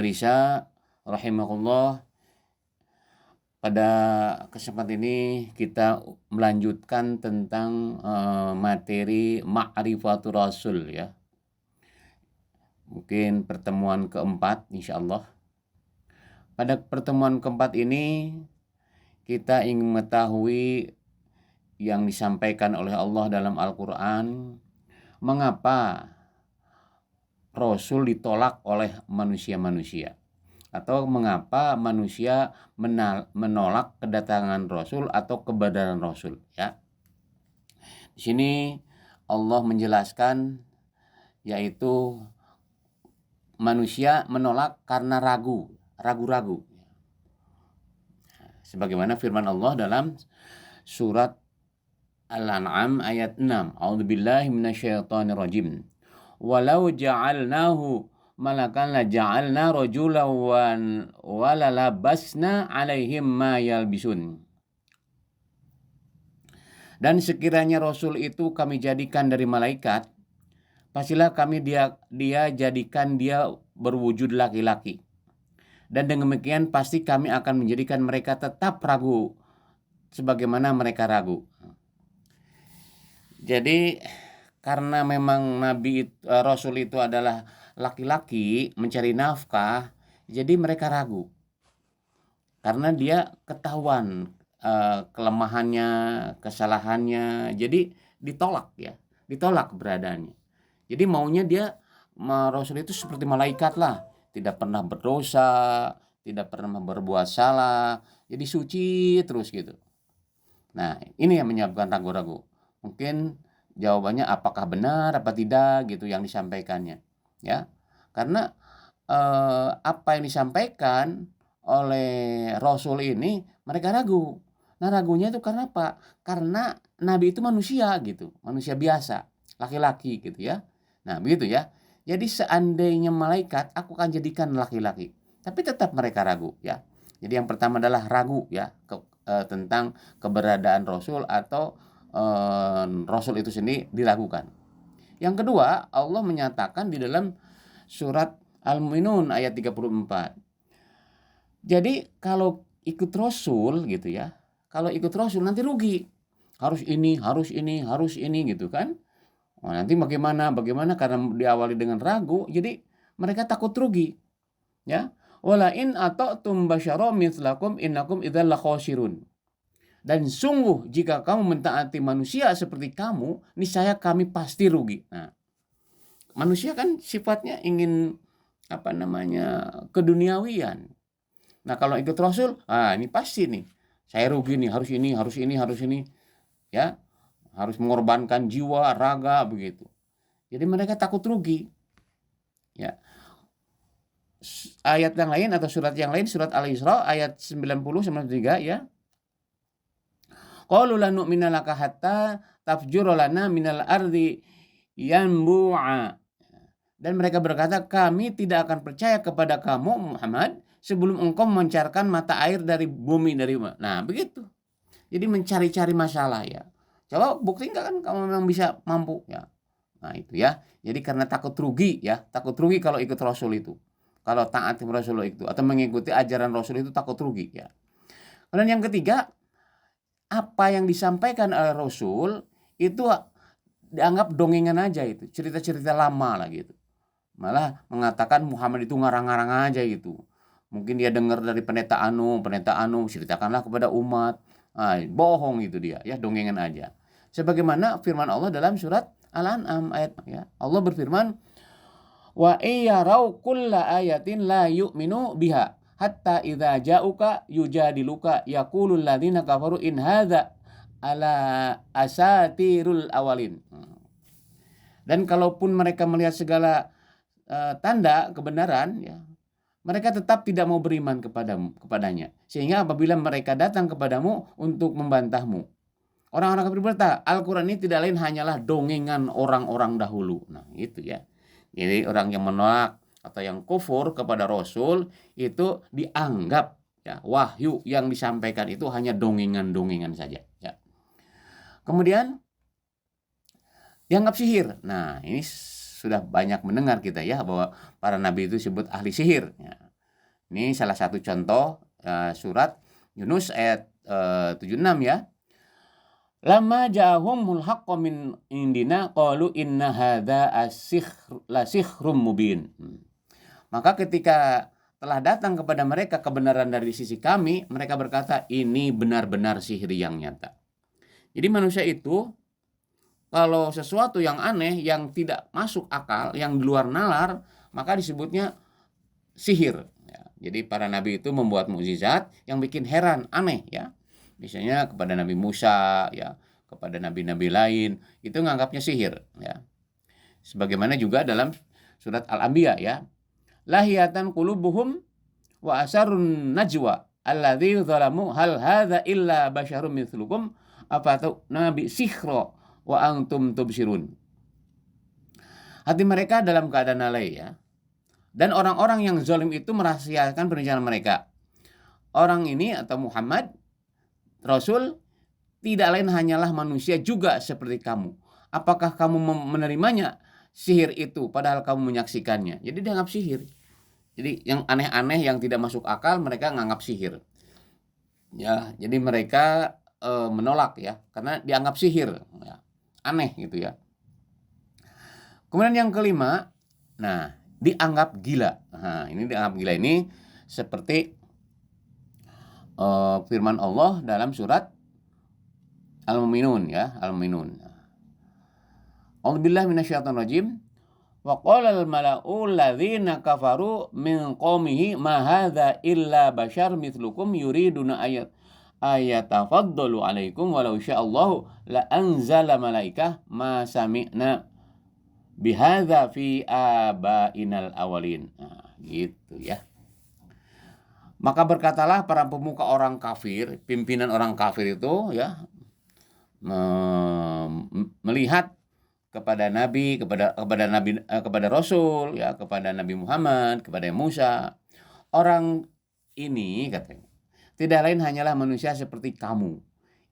Majalisa rahimahullah, pada kesempatan ini kita melanjutkan tentang materi Ma'rifatul Rasul ya. Mungkin pertemuan keempat insyaallah. Pada pertemuan keempat ini kita ingin mengetahui yang disampaikan oleh Allah dalam Al-Qur'an, mengapa Rasul ditolak oleh manusia-manusia, atau mengapa manusia menolak kedatangan Rasul atau keberadaan Rasul ya. Di sini Allah menjelaskan, yaitu manusia menolak karena ragu-ragu. Sebagaimana firman Allah dalam surat Al-An'am ayat 6. A'udzubillahi minasyaitonirrajim. Walau ja'alnahu malakan la ja'alna rajulan wa lalabasna 'alaihim ma yalbisun. Dan sekiranya Rasul itu kami jadikan dari malaikat, pastilah kami dia jadikan dia berwujud laki-laki. Dan dengan demikian pasti kami akan menjadikan mereka tetap ragu sebagaimana mereka ragu. Jadi karena memang Rasul itu adalah laki-laki mencari nafkah, jadi mereka ragu. Karena dia ketahuan kelemahannya, kesalahannya, jadi ditolak keberadaannya. Jadi maunya Rasul itu seperti malaikat lah, tidak pernah berdosa, tidak pernah berbuat salah, jadi suci terus gitu. Nah, ini yang menyebabkan ragu-ragu. Mungkin jawabannya apakah benar apa tidak gitu yang disampaikannya ya. Karena apa yang disampaikan oleh Rasul ini mereka ragu. Nah, ragunya itu karena apa? Karena Nabi itu manusia gitu, manusia biasa, laki-laki gitu ya. Nah, begitu ya. Jadi seandainya malaikat, aku akan jadikan laki-laki. Tapi tetap mereka ragu ya. Jadi yang pertama adalah ragu ya tentang keberadaan Rasul atau Rasul itu sendiri diragukan. Yang kedua, Allah menyatakan di dalam surat Al-Mu'minun ayat 34. Jadi kalau ikut Rasul gitu ya, kalau ikut Rasul nanti rugi. Harus ini gitu kan. Nanti bagaimana karena diawali dengan ragu, jadi mereka takut rugi. Ya. Wala in ata'tum basyara mithlakum innakum idzal lakhasirun. Dan sungguh jika kamu mentaati manusia seperti kamu, niscaya kami pasti rugi. Nah, manusia kan sifatnya ingin keduniawian. Nah, kalau ikut Rasul, ini pasti nih, saya rugi nih, harus ini, ya, harus mengorbankan jiwa, raga begitu. Jadi mereka takut rugi. Ya. Ayat yang lain atau surat yang lain, surat Al-Isra ayat 90-93 ya. Qalu la nu'mina laka hatta tafjura lana minal ardi yanbu'a. Dan mereka berkata, kami tidak akan percaya kepada kamu Muhammad sebelum engkau memancarkan mata air dari bumi Nah, begitu. Jadi mencari-cari masalah ya. Coba bukti enggak kan kamu memang bisa mampu ya. Nah, itu ya. Jadi karena takut rugi kalau ikut Rasul itu. Kalau taat Rasul itu atau mengikuti ajaran Rasul itu takut rugi ya. Kemudian yang ketiga, apa yang disampaikan oleh Rasul itu dianggap dongengan aja itu, cerita-cerita lama lah gitu. Malah mengatakan Muhammad itu ngarang-ngarang aja gitu. Mungkin dia dengar dari pendeta anu, ceritakanlah kepada umat. Bohong itu dia ya, dongengan aja. Sebagaimana firman Allah dalam surat Al-An'am ayat ya. Allah berfirman, wa iyarau kulla ayatin la yu'minu biha hatta idza ja'uka yujadiluka yaqulul ladzina kafaru in hadza ala asatirul awalin. Dan kalaupun mereka melihat segala tanda kebenaran ya, mereka tetap tidak mau beriman kepadanya. Sehingga apabila mereka datang kepadamu untuk membantahmu, orang-orang kafir berkata, Al-Qur'an ini tidak lain hanyalah dongengan orang-orang dahulu. Nah, itu ya. Jadi orang yang menolak atau yang kufur kepada Rasul itu dianggap ya, wahyu yang disampaikan itu hanya dongengan-dongengan saja ya. Kemudian dianggap sihir. Nah, ini sudah banyak mendengar kita ya bahwa para nabi itu disebut ahli sihir ya. Ini salah satu contoh surat Yunus ayat 76 ya. Lama ja'ahumul haqqu min indina qalu inna hadza lasikhrum mubin. Maka ketika telah datang kepada mereka kebenaran dari sisi kami, mereka berkata ini benar-benar sihir yang nyata. Jadi manusia itu kalau sesuatu yang aneh, yang tidak masuk akal, yang di luar nalar, maka disebutnya sihir. Ya, jadi para nabi itu membuat mukjizat yang bikin heran, aneh ya. Misalnya kepada Nabi Musa, ya, kepada nabi-nabi lain, itu nganggapnya sihir. Ya. Sebagaimana juga dalam surat Al-Anbiya ya. Lahiyatan qulubuhum wa asarun najwa alladzi zalamu hal hadza illa basyarun mithlukum afatu nabi sihra wa antum tubsirun. Hati mereka dalam keadaan lalai ya. Dan orang-orang yang zalim itu merahasiakan perencanaan mereka. Orang ini atau Muhammad Rasul tidak lain hanyalah manusia juga seperti kamu. Apakah kamu menerimanya sihir itu padahal kamu menyaksikannya? Jadi dianggap sihir. Jadi yang aneh-aneh yang tidak masuk akal mereka nganggap sihir. Ya, jadi mereka menolak ya karena dianggap sihir. Ya, aneh gitu ya. Kemudian yang kelima, nah dianggap gila. Nah, ini dianggap gila ini seperti firman Allah dalam surat Al-Mu'minun ya, Al-Mu'minun. A'udzubillahi minasyaitonir rajim. Wa qala al-mala'u alladzina kafaru min qaumihi ma hadza illa bashar mithlukum yuriduna ayatafaddalu alaikum walau sya'allahu la anzala malaikah ma sami'na bihadza fi abainal awalin. Nah, gitu ya. Maka berkatalah para pemuka orang kafir, pimpinan orang kafir itu ya, melihat kepada nabi, kepada rasul ya, kepada Nabi Muhammad, kepada Musa. Orang ini katanya tidak lain hanyalah manusia seperti kamu.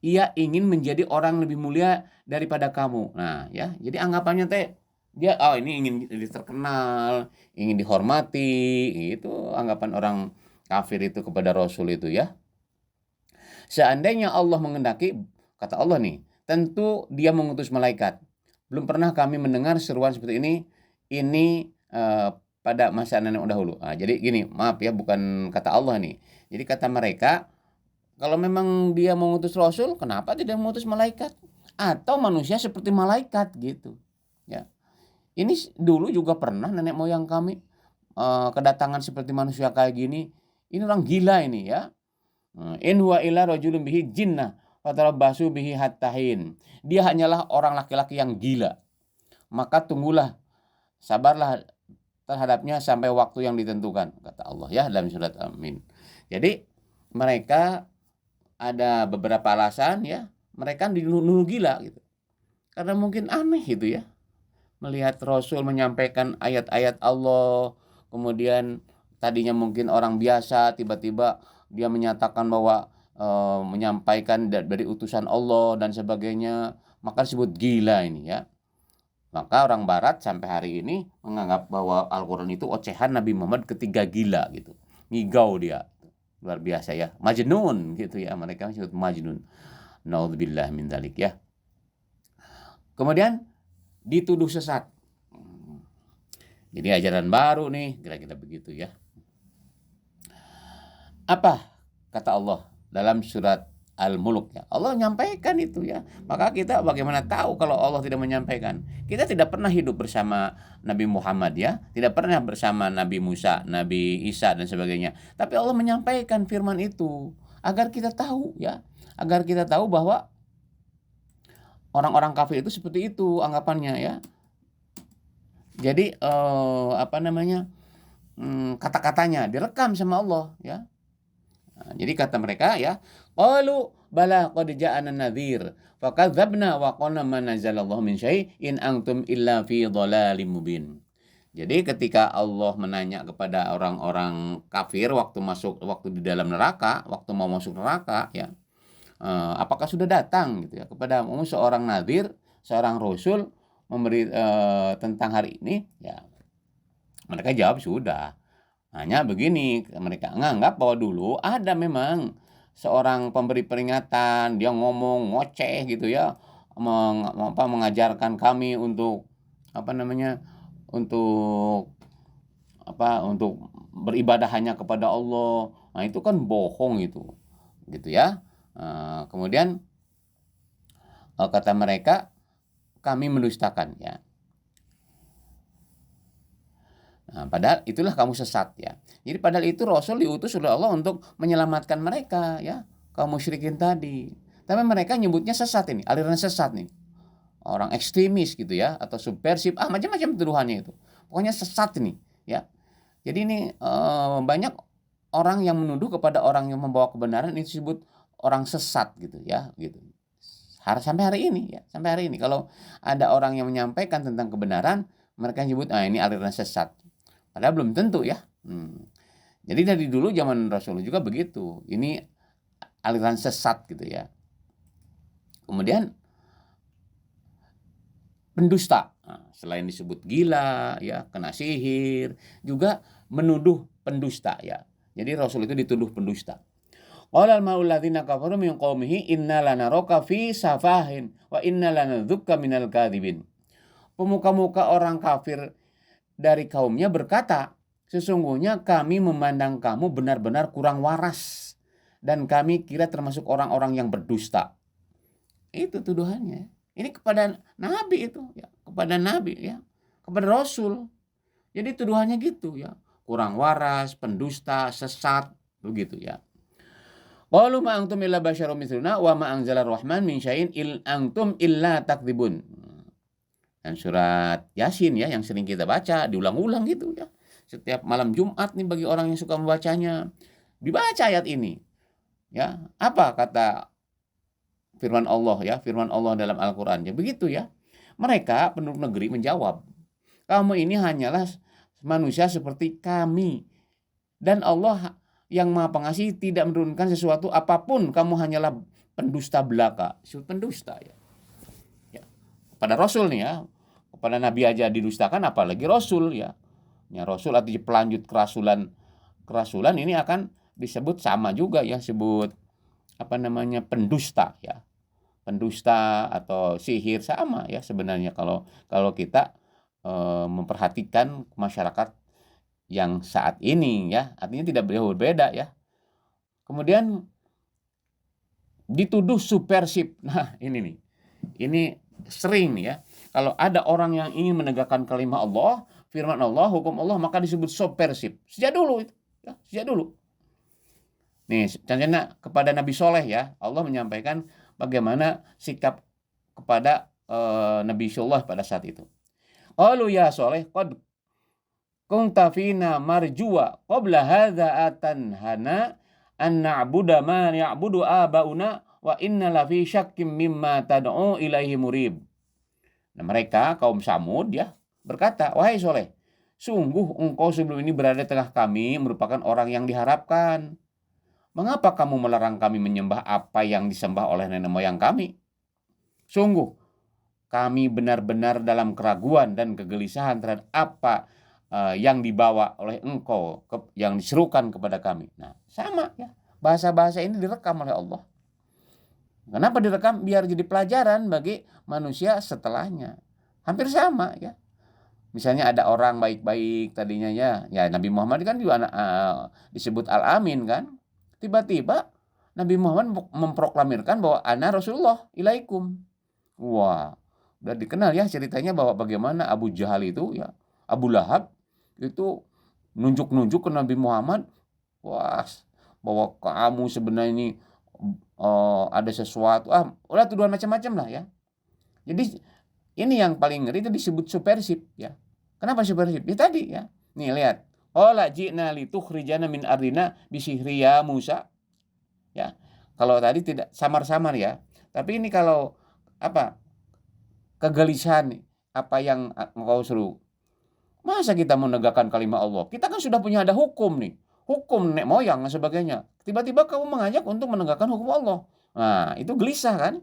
Ia ingin menjadi orang lebih mulia daripada kamu. Nah, ya, jadi anggapannya dia ini ingin jadi terkenal, ingin dihormati, itu anggapan orang kafir itu kepada rasul itu ya. Seandainya Allah mengendaki, kata Allah nih, tentu dia mengutus malaikat. Belum pernah kami mendengar seruan seperti ini pada masa nenek dahulu. Nah, jadi gini, maaf ya, bukan kata Allah nih. Jadi kata mereka, kalau memang dia mengutus rasul, kenapa tidak mengutus malaikat? Atau manusia seperti malaikat gitu. Ya. Ini dulu juga pernah nenek moyang kami kedatangan seperti manusia kayak gini. Ini orang gila ini ya. In huwa illa rajulun bihi jinnah fatarabbasu bihi hattahin. Dia hanyalah orang laki-laki yang gila. Maka tunggulah, sabarlah terhadapnya sampai waktu yang ditentukan, kata Allah ya dalam surat Amin. Jadi mereka ada beberapa alasan ya, mereka dinuduh gila gitu. Karena mungkin aneh gitu ya. Melihat Rasul menyampaikan ayat-ayat Allah, kemudian tadinya mungkin orang biasa, tiba-tiba dia menyatakan bahwa menyampaikan dari utusan Allah dan sebagainya, maka disebut gila ini ya. Maka orang barat sampai hari ini menganggap bahwa Al-Quran itu ocehan Nabi Muhammad ketiga gila gitu. Ngigau dia. Luar biasa ya. Majnun gitu ya. Mereka disebut majnun. Naudzubillah min dzalik ya. Kemudian dituduh sesat. Jadi ajaran baru nih, kira-kira begitu ya. Apa kata Allah dalam surat Al-Mulk ya? Allah menyampaikan itu ya. Maka kita bagaimana tahu kalau Allah tidak menyampaikan? Kita tidak pernah hidup bersama Nabi Muhammad ya, tidak pernah bersama Nabi Musa, Nabi Isa dan sebagainya. Tapi Allah menyampaikan firman itu agar kita tahu ya, agar kita tahu bahwa orang-orang kafir itu seperti itu anggapannya ya. Jadi kata-katanya direkam sama Allah ya. Nah, jadi kata mereka ya, qalu bala qad ja'ana nadhir fakadzabna wa qulna ma nazzalallahu min syai' in antum illa fi dhalalim mubin. Jadi ketika Allah menanya kepada orang-orang kafir waktu di dalam neraka, waktu mau masuk neraka ya, apakah sudah datang gitu ya kepadamu seorang nadhir, seorang rasul memberi tentang hari ini ya. Mereka jawab sudah. Hanya begini, mereka nganggap bahwa dulu ada memang seorang pemberi peringatan, dia ngomong ngoceh gitu ya, mengajarkan kami untuk apa namanya, untuk untuk beribadah hanya kepada Allah. Nah, itu kan bohong itu, gitu ya. Kemudian kata mereka, kami mendustakan ya. Nah, padahal itulah kamu sesat ya. Jadi padahal itu Rasul diutus oleh Allah untuk menyelamatkan mereka ya, kaum musyrikin tadi. Tapi mereka nyebutnya sesat ini, aliran sesat nih. Orang ekstremis gitu ya, atau subversif, macam-macam tuduhannya itu. Pokoknya sesat ini ya. Jadi ini banyak orang yang menuduh kepada orang yang membawa kebenaran ini disebut orang sesat gitu ya, gitu. Sampai hari ini ya, sampai hari ini kalau ada orang yang menyampaikan tentang kebenaran, mereka nyebut ini aliran sesat. Padahal belum tentu ya. Jadi dari dulu zaman Rasulullah juga begitu. Ini aliran sesat gitu ya. Kemudian pendusta. Selain disebut gila ya, kena sihir, juga menuduh pendusta ya. Jadi Rasul itu dituduh pendusta. Qala al-mala'ul ladzina kafaru min qaumihi inna lanaraka fi safahin wa inna lanadzuka minal kadzibin. Pemuka-muka orang kafir dari kaumnya berkata, sesungguhnya kami memandang kamu benar-benar kurang waras dan kami kira termasuk orang-orang yang berdusta. Itu tuduhannya. Ini kepada Nabi itu ya, kepada Nabi ya, kepada Rasul. Jadi tuduhannya gitu ya, kurang waras, pendusta, sesat, begitu ya. Qalu ma antum illa basyarum mithluna wa ma anzalar rahman min syai'in il antum illa takdzibun. Dan surat Yasin ya yang sering kita baca, diulang-ulang gitu ya. Setiap malam Jumat nih bagi orang yang suka membacanya, dibaca ayat ini. Ya, apa kata firman Allah ya, firman Allah dalam Al-Qur'an. Ya begitu ya. Mereka penduduk negeri menjawab, kamu ini hanyalah manusia seperti kami. Dan Allah yang Maha Pengasih tidak menurunkan sesuatu apapun, kamu hanyalah pendusta belaka. Pendusta ya. Pada Rasul nih ya, kepada Nabi aja didustakan, apalagi Rasul ya. Ya Rasul atau pelanjut kerasulan ini akan disebut sama juga ya, sebut pendusta ya. Pendusta atau sihir sama ya sebenarnya kalau kita memperhatikan masyarakat yang saat ini ya, artinya tidak berbeda ya. Kemudian dituduh subversif. Nah, ini nih. Ini sering ya. Kalau ada orang yang ingin menegakkan kalimat Allah, firman Allah, hukum Allah, maka disebut subversif. Sejak dulu itu, ya, sejak dulu. Nih, contohnya kepada Nabi Soleh ya, Allah menyampaikan bagaimana sikap kepada Nabi Soleh pada saat itu. Qalu ya Soleh, qad kunta fina marjua qabla hadza atanhana an na'budu ma ya'budu abauna wa inna la fi syakkim mimma tad'u ilaihi murib. Nah, mereka kaum Samud ya berkata, wahai Soleh, sungguh engkau sebelum ini berada di tengah kami merupakan orang yang diharapkan. Mengapa kamu melarang kami menyembah apa yang disembah oleh nenek moyang kami? Sungguh kami benar-benar dalam keraguan dan kegelisahan terhadap apa yang dibawa oleh engkau, yang diserukan kepada kami. Nah, sama ya. Bahasa-bahasa ini direkam oleh Allah. Kenapa direkam? Biar jadi pelajaran bagi manusia setelahnya. Hampir sama ya. Misalnya ada orang baik-baik tadinya ya Nabi Muhammad kan juga disebut Al-Amin kan. Tiba-tiba Nabi Muhammad memproklamirkan bahwa ana Rasulullah ilaikum. Wah, udah dikenal ya ceritanya bahwa bagaimana Abu Jahal itu ya, Abu Lahab itu nunjuk-nunjuk ke Nabi Muhammad, wah, bahwa kamu sebenarnya ini ada sesuatu, udah tuduhan macam-macam lah ya. Jadi ini yang paling ngeri itu disebut subversif ya. Kenapa subversif? Ya tadi ya. Nih lihat. Qala ji'na litukhrijana min ardina bisihri ya Musa. Ya. Kalau tadi tidak samar-samar ya. Tapi ini kalau kegelisahan apa yang engkau seru. Masa kita menegakkan kalimat Allah? Kita kan sudah punya ada hukum nih. Hukum nenek moyang dan sebagainya. Tiba-tiba kamu mengajak untuk menegakkan hukum Allah. Nah, itu gelisah kan?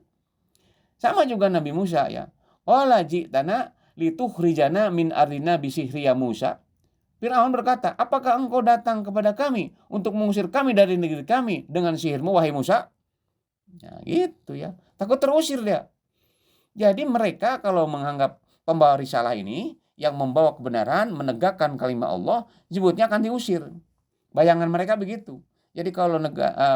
Sama juga Nabi Musa ya. Qala ji'tana litukhrijana min ardina bisihri ya Musa. Firaun berkata, apakah engkau datang kepada kami untuk mengusir kami dari negeri kami dengan sihirmu, wahai Musa? Nah, gitu ya. Takut terusir dia. Jadi mereka kalau menganggap pembawa risalah ini yang membawa kebenaran, menegakkan kalimat Allah, sebutnya akan diusir. Bayangan mereka begitu. Jadi kalau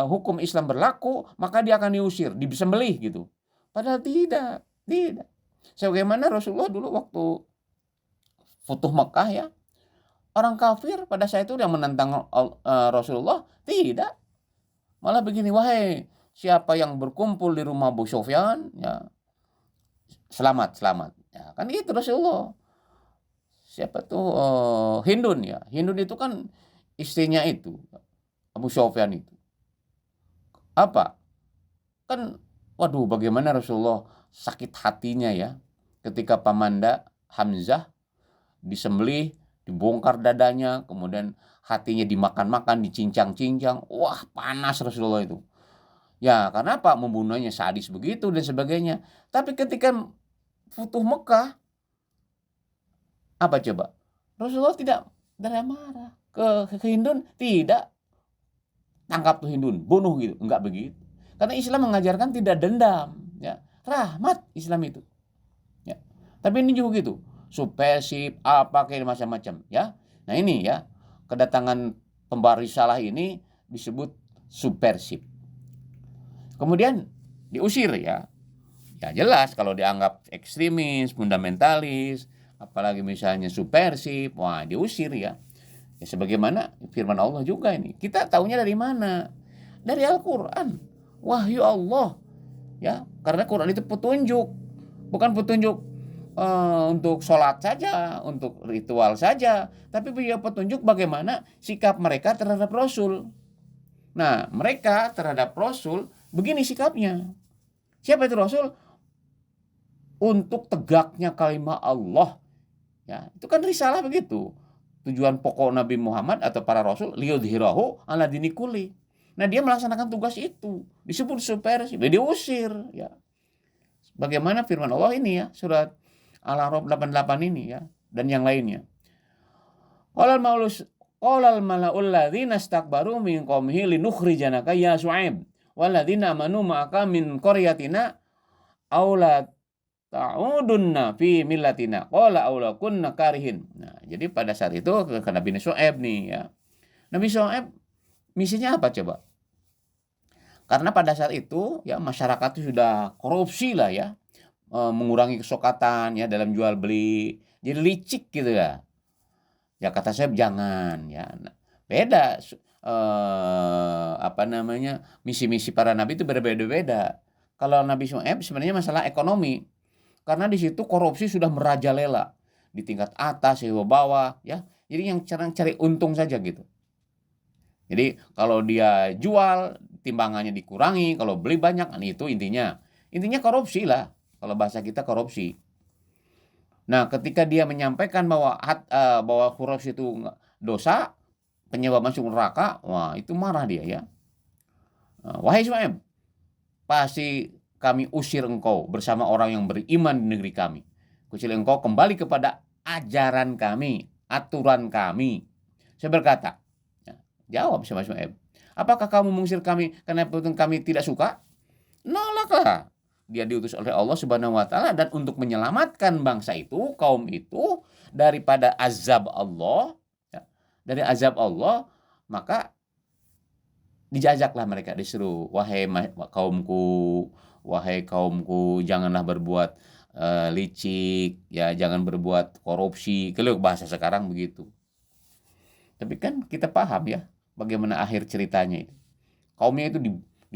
hukum Islam berlaku, maka dia akan diusir, disembelih gitu. Padahal tidak. Sebagaimana Rasulullah dulu waktu Futuh Mekah ya, orang kafir pada saat itu yang menentang Rasulullah, tidak. Malah begini, wahai siapa yang berkumpul di rumah Abu Sufyan, ya, selamat. Ya, kan itu Rasulullah. Siapa tuh Hindun ya. Hindun itu kan istrinya itu Abu Sufyan itu. Apa? Kan waduh bagaimana Rasulullah sakit hatinya ya ketika Pamanda Hamzah disembelih, dibongkar dadanya, kemudian hatinya dimakan-makan, dicincang-cincang. Wah, panas Rasulullah itu. Ya, karena apa? Membunuhnya sadis begitu dan sebagainya. Tapi ketika Futuh Mekah, apa coba? Rasulullah tidak marah. Ke Hindun tidak. Tangkap tuh Hindun, bunuh gitu. Enggak begitu. Karena Islam mengajarkan tidak dendam, ya. Rahmat Islam itu. Ya. Tapi ini juga gitu. Subversif apa kayak macam-macam, ya. Nah, ini ya, kedatangan pembawa risalah ini disebut subversif. Kemudian diusir ya. Ya jelas kalau dianggap ekstremis, fundamentalis, apalagi misalnya subversif, wah diusir ya. Ya sebagaimana firman Allah juga ini. Kita taunya dari mana? Dari Al-Qur'an. Wahyu Allah. Ya, karena Quran itu petunjuk. Bukan petunjuk untuk sholat saja, untuk ritual saja, tapi juga petunjuk bagaimana sikap mereka terhadap Rasul. Nah, mereka terhadap Rasul begini sikapnya. Siapa itu Rasul? Untuk tegaknya kalimat Allah. Ya, itu kan risalah begitu. Tujuan pokok Nabi Muhammad atau para Rasul liyudhirahu ala dini kulli. Nah, dia melaksanakan tugas itu. Disebut subversif, diusir ya. Bagaimana firman Allah ini ya, surat Al-A'raf 88 ini ya, dan yang lainnya. Qolal mala'ul ladzina istakbaru min qaumihi linukhrijanaka ya Syu'aib walladzina amanu ma'aka min qaryatina aw la ta'udunna fi millatina qala aw la kunna karihin. Nah, jadi pada saat itu ke Nabi Syu'aib nih ya. Nabi Syu'aib misinya apa coba? Karena pada saat itu ya masyarakat itu sudah korupsi lah ya, mengurangi kesokatan ya dalam jual beli, jadi licik gitu ya. Ya kata saya jangan ya. Nah, beda misi-misi para nabi itu berbeda-beda. Kalau Nabi Syuaib sebenarnya masalah ekonomi. Karena di situ korupsi sudah merajalela di tingkat atas, di bawah ya. Jadi yang cari untung saja gitu. Jadi kalau dia jual timbangannya dikurangi, kalau beli banyak, itu intinya korupsi lah. Kalau bahasa kita korupsi. Nah, ketika dia menyampaikan bahwa korupsi itu dosa, penyebab masuk neraka, wah itu marah dia ya. Wahai Syuaib, pasti kami usir engkau bersama orang yang beriman di negeri kami. Kecuali engkau kembali kepada ajaran kami, aturan kami. Saya berkata, jawab sama Syuaib, apakah kamu mengusir kami karena kami tidak suka? Nolaklah. Dia diutus oleh Allah Subhanahu wa taala dan untuk menyelamatkan bangsa itu, kaum itu daripada azab Allah, ya, dari azab Allah, maka dijajaklah mereka, disuruh, wahai kaumku, janganlah berbuat licik, ya, jangan berbuat korupsi. Kalau bahasa sekarang begitu. Tapi kan kita paham ya bagaimana akhir ceritanya itu. Kaumnya itu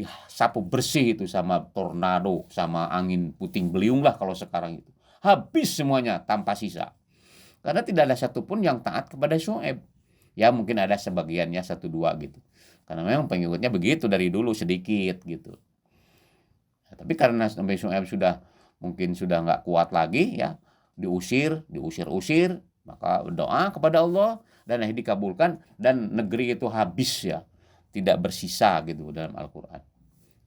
disapu bersih itu sama tornado, sama angin puting beliung lah kalau sekarang itu. Habis semuanya tanpa sisa. Karena tidak ada satupun yang taat kepada Syuaib. Ya mungkin ada sebagiannya 1-2 gitu. Karena memang pengikutnya begitu dari dulu sedikit gitu. Ya, tapi karena Nabi Syuaib mungkin sudah nggak kuat lagi ya, diusir, maka doa kepada Allah dan dikabulkan dan negeri itu habis ya, tidak bersisa gitu dalam Al-Quran.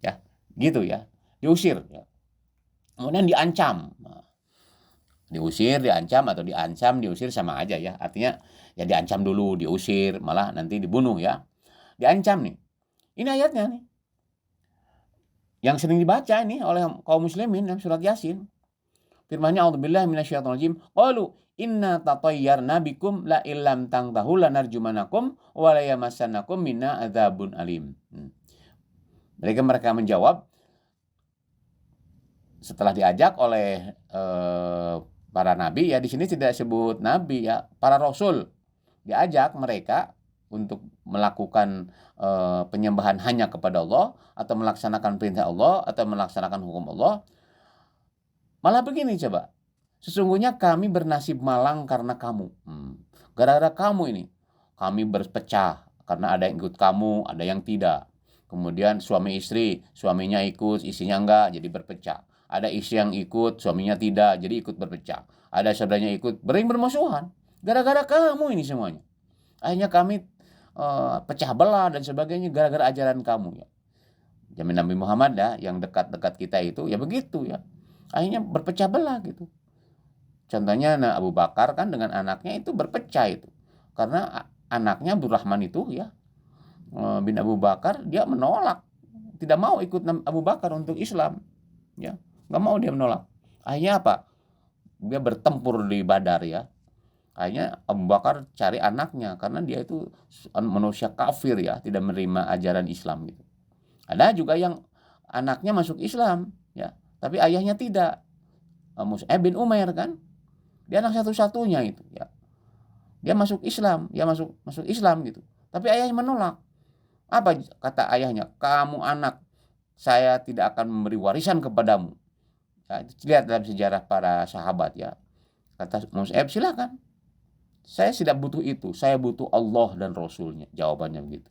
Ya, gitu ya, diusir. Ya. Kemudian diancam. Diusir, diancam, atau diancam, diusir sama aja ya. Artinya ya diancam dulu, diusir, malah nanti dibunuh ya. Diancam nih. Ini ayatnya nih. Yang sering dibaca ini oleh kaum muslimin dalam surat Yasin. Firman-Nya, a'udzubillahi minasyaitonirrajim. Qalu inna tatayyarna bikum la illam tantahu lanarjumanakum wa la yamassannakum minna adzabun alim. Mereka menjawab setelah diajak oleh para nabi ya, di sini tidak sebut nabi ya, para rasul diajak mereka untuk melakukan penyembahan hanya kepada Allah atau melaksanakan perintah Allah atau melaksanakan hukum Allah. Malah begini coba, sesungguhnya kami bernasib malang karena kamu. Gara-gara kamu ini kami berpecah karena ada yang ikut kamu, ada yang tidak. Kemudian suami istri, suaminya ikut, istrinya enggak, jadi berpecah. Ada istri yang ikut, suaminya tidak, jadi ikut berpecah. Ada saudaranya ikut, bermusuhan. Gara-gara kamu ini semuanya. Akhirnya kami pecah belah dan sebagainya gara-gara ajaran kamu ya. Zaman Nabi Muhammad ya, yang dekat-dekat kita itu ya begitu ya. Akhirnya berpecah belah gitu. Contohnya Abu Bakar kan dengan anaknya itu berpecah itu. Karena anaknya Abdurrahman itu ya, bin Abu Bakar, dia menolak, tidak mau ikut Abu Bakar untuk Islam ya, nggak mau, dia menolak. Akhirnya apa, dia bertempur di Badar ya. Akhirnya Abu Bakar cari anaknya karena dia itu manusia kafir ya, tidak menerima ajaran Islam gitu. Ada juga yang anaknya masuk Islam ya, tapi ayahnya tidak. Mus'ab bin Umair kan, dia anak satu-satunya itu ya, dia masuk Islam, dia masuk Islam gitu, tapi ayahnya menolak. Apa kata ayahnya? Kamu anak, saya tidak akan memberi warisan kepadamu ya. Lihat dalam sejarah para sahabat ya. Kata Mus'ab, silakan, saya tidak butuh itu, saya butuh Allah dan Rasulnya. Jawabannya begitu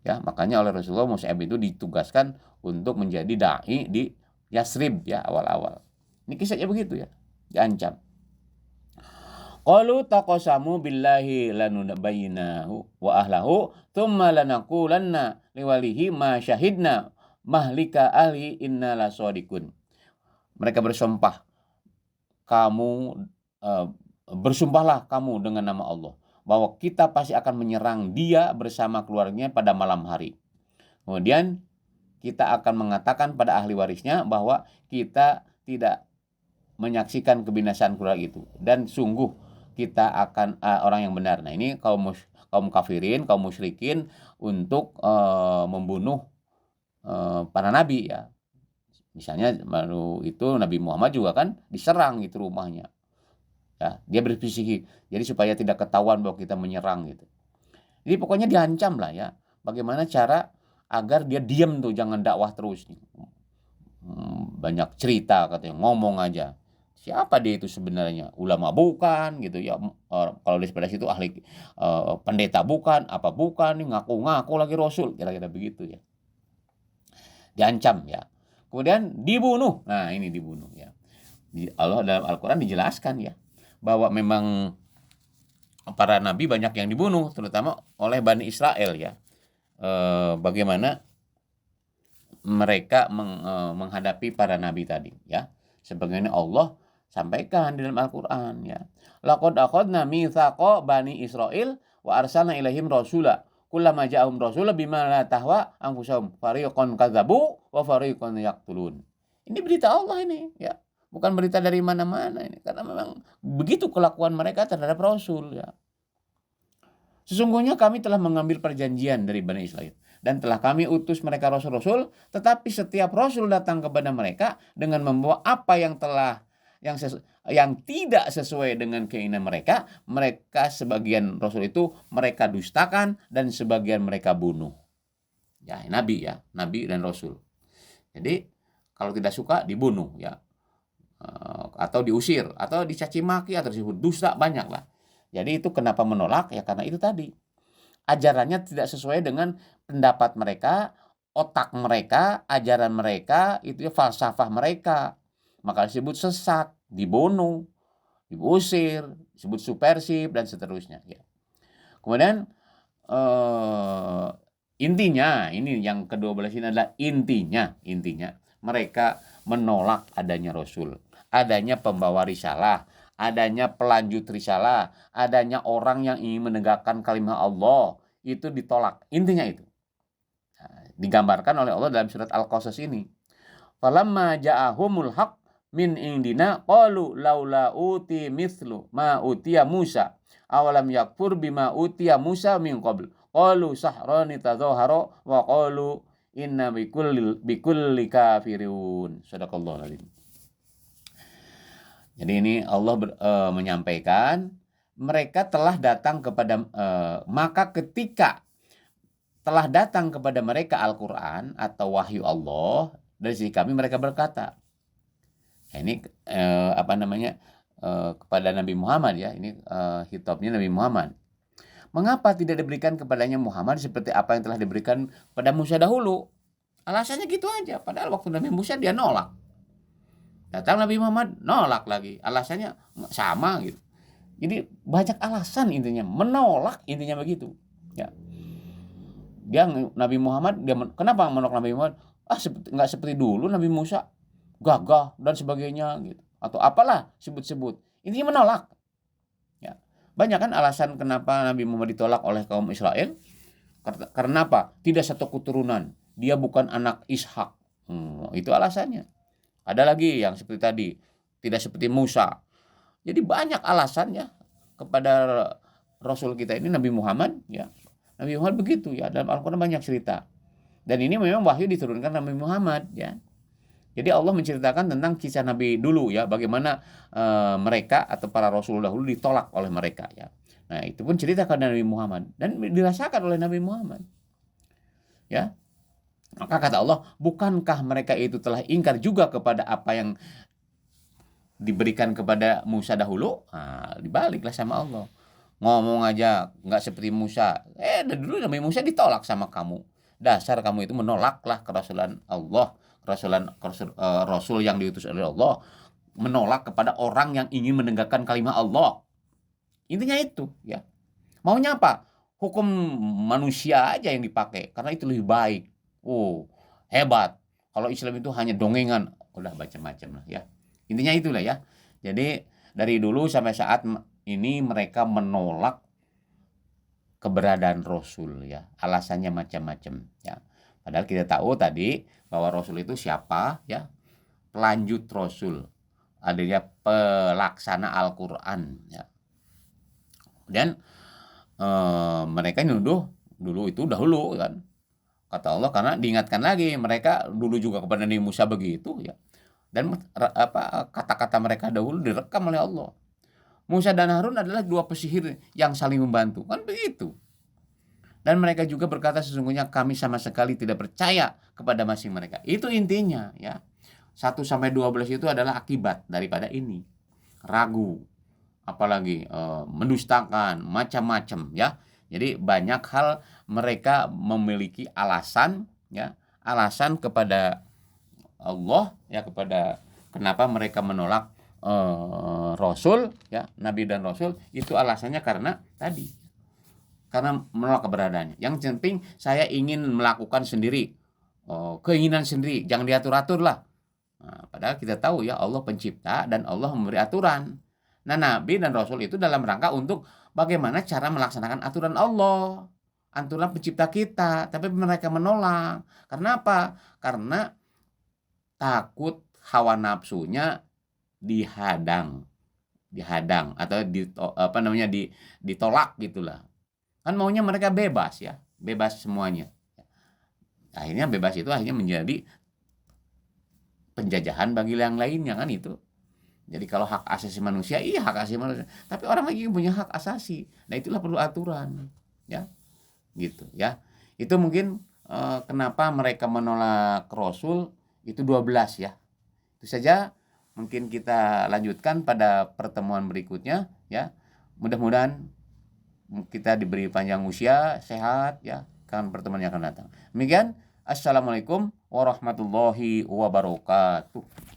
ya. Makanya oleh Rasulullah, Mus'ab itu ditugaskan untuk menjadi da'i di Yasrib ya, awal-awal. Ini kisahnya begitu ya, diancam. Qalu taqasamu billahi lanubayinahu wa ahlahu thumma lanaqulanna liwalihi ma syahidna mahlika ahli inna lasadiqun. Mereka bersumpah, bersumpahlah kamu dengan nama Allah bahwa kita pasti akan menyerang dia bersama keluarganya pada malam hari. Kemudian kita akan mengatakan pada ahli warisnya bahwa kita tidak menyaksikan kebinasaan keluarga itu, dan sungguh kita akan orang yang benar. Nah, ini kaum kafirin, kaum musyrikin untuk membunuh para nabi ya. Misalnya baru itu Nabi Muhammad juga kan diserang gitu rumahnya. Ya, dia berbisik, jadi supaya tidak ketahuan bahwa kita menyerang gitu. Jadi pokoknya diancam lah ya. Bagaimana cara agar dia diam tuh, jangan dakwah terus. Banyak cerita katanya, ngomong aja. Siapa dia itu sebenarnya? Ulama bukan gitu ya. Kalau di sebelah situ ahli pendeta bukan, apa bukan, nih ngaku-ngaku lagi Rasul, kira-kira begitu ya. Diancam ya. Kemudian dibunuh. Nah, ini dibunuh ya. Allah dalam Al-Qur'an dijelaskan ya bahwa memang para nabi banyak yang dibunuh, terutama oleh Bani Israel ya. Bagaimana mereka menghadapi para nabi tadi ya. Sebagaimana Allah sampaikan di dalam Al-Qur'an ya. Laqad akhadna mitsaqa Bani Israil wa arsalna ilaihim rasula kullama ja'ahum rasul bima la tahwa anfusahum fariqan kadzabu wa fariqan yaqtulun. Ini berita Allah ini ya. Bukan berita dari mana-mana ini, karena memang begitu kelakuan mereka terhadap Rasul ya. Sesungguhnya kami telah mengambil perjanjian dari Bani Israel dan telah kami utus mereka rasul-rasul, tetapi setiap rasul datang kepada mereka dengan membawa apa yang tidak sesuai dengan keinginan mereka. Mereka sebagian rasul itu mereka dustakan dan sebagian mereka bunuh. Ya, nabi dan rasul. Jadi kalau tidak suka dibunuh ya. Atau diusir, atau dicaci maki, atau disebut dusta, banyak lah. Jadi itu kenapa menolak? Ya karena itu tadi. Ajarannya tidak sesuai dengan pendapat mereka, otak mereka, ajaran mereka, itu ya falsafah mereka. Maka disebut sesat, dibunuh, diusir, disebut subversif, dan seterusnya. Ya. Kemudian intinya, ini yang ke-12 ini adalah intinya. mereka menolak adanya Rasul, adanya pembawa risalah, adanya pelanjut risalah, adanya orang yang ingin menegakkan kalimat Allah, itu ditolak. Intinya itu. Nah, digambarkan oleh Allah dalam surat Al-Qasas ini. Falamma ja'ahumul haq min indina qalu laula uti mithlu ma utiya Musa awalam yakfur bima utiya Musa min qabl qalu sahrani tadhahara wa qalu inna bikulli kafirun. Sadaqallahul azim. Jadi ini Allah menyampaikan mereka telah datang kepada maka ketika telah datang kepada mereka Al-Qur'an atau wahyu Allah dari sisi kami, mereka berkata, ini kepada Nabi Muhammad ya, ini hitobnya Nabi Muhammad. Mengapa tidak diberikan kepadanya Muhammad seperti apa yang telah diberikan pada Musa dahulu? Alasannya gitu aja, padahal waktu Nabi Musa dia nolak. Datang Nabi Muhammad nolak lagi, alasannya sama gitu. Jadi banyak alasan, intinya menolak, intinya begitu ya. Dia Nabi Muhammad, kenapa menolak Nabi Muhammad? Nggak seperti dulu Nabi Musa, gagah dan sebagainya gitu, atau apalah sebut-sebut, intinya menolak ya. Banyak kan alasan kenapa Nabi Muhammad ditolak oleh kaum Israel. Karena apa? Tidak satu keturunan, dia bukan anak Ishak. Itu alasannya. Ada lagi yang seperti tadi, tidak seperti Musa. Jadi banyak alasannya kepada Rasul kita ini Nabi Muhammad ya. Nabi Muhammad begitu ya, dalam Al-Qur'an banyak cerita. Dan ini memang wahyu diturunkan Nabi Muhammad ya. Jadi Allah menceritakan tentang kisah Nabi dulu ya, bagaimana mereka atau para Rasul dahulu ditolak oleh mereka ya. Nah, itu pun cerita kepada Nabi Muhammad dan dirasakan oleh Nabi Muhammad. Ya. Maka kata Allah, bukankah mereka itu telah ingkar juga kepada apa yang diberikan kepada Musa dahulu? Nah, dibaliklah sama Allah. Ngomong aja nggak seperti Musa. Dari dulu Nabi Musa ditolak sama kamu. Dasar kamu itu menolaklah kerasulan Allah, Rasul yang diutus oleh Allah, menolak kepada orang yang ingin menegakkan kalimat Allah. Intinya itu ya. Maunya apa? Hukum manusia aja yang dipakai, karena itu lebih baik. Hebat. Kalau Islam itu hanya dongengan, udah macam-macam lah ya. Intinya itulah ya. Jadi dari dulu sampai saat ini mereka menolak keberadaan Rasul ya. Alasannya macam-macam ya. Padahal kita tahu tadi bahwa Rasul itu siapa ya? Pelanjut Rasul. Adanya pelaksana Al-Qur'an ya. Dan mereka nuduh dulu itu dahulu kan. Kata Allah, karena diingatkan lagi mereka dulu juga kepada Nabi Musa begitu ya. Dan kata-kata mereka dahulu direkam oleh Allah. Musa dan Harun adalah dua pesihir yang saling membantu, kan begitu. Dan mereka juga berkata sesungguhnya kami sama sekali tidak percaya kepada masing mereka. Itu intinya ya. 1-12 itu adalah akibat daripada ini. Ragu, apalagi mendustakan, macam-macam ya. Jadi banyak hal mereka memiliki alasan ya, alasan kepada Allah ya, kepada kenapa mereka menolak Rasul ya, Nabi dan Rasul, itu alasannya karena tadi, karena menolak keberadaannya. Yang penting saya ingin melakukan sendiri, keinginan sendiri, jangan diatur-atur lah. Nah, padahal kita tahu ya Allah pencipta dan Allah memberi aturan. Nah, Nabi dan Rasul itu dalam rangka untuk bagaimana cara melaksanakan aturan Allah, aturan pencipta kita. Tapi mereka menolak. Karena apa? Karena takut hawa nafsunya dihadang atau ditolak gitulah. Kan maunya mereka bebas ya, bebas semuanya. Akhirnya bebas itu akhirnya menjadi penjajahan bagi yang lainnya kan itu. Jadi kalau hak asasi manusia, iya hak asasi manusia. Tapi orang lagi punya hak asasi. Nah itulah perlu aturan, ya, gitu ya. Itu mungkin kenapa mereka menolak Rasul itu 12 ya. Itu saja. Mungkin kita lanjutkan pada pertemuan berikutnya, ya. Mudah-mudahan kita diberi panjang usia, sehat, ya. Kan pertemuan yang akan datang. Demikian. Assalamualaikum warahmatullahi wabarakatuh.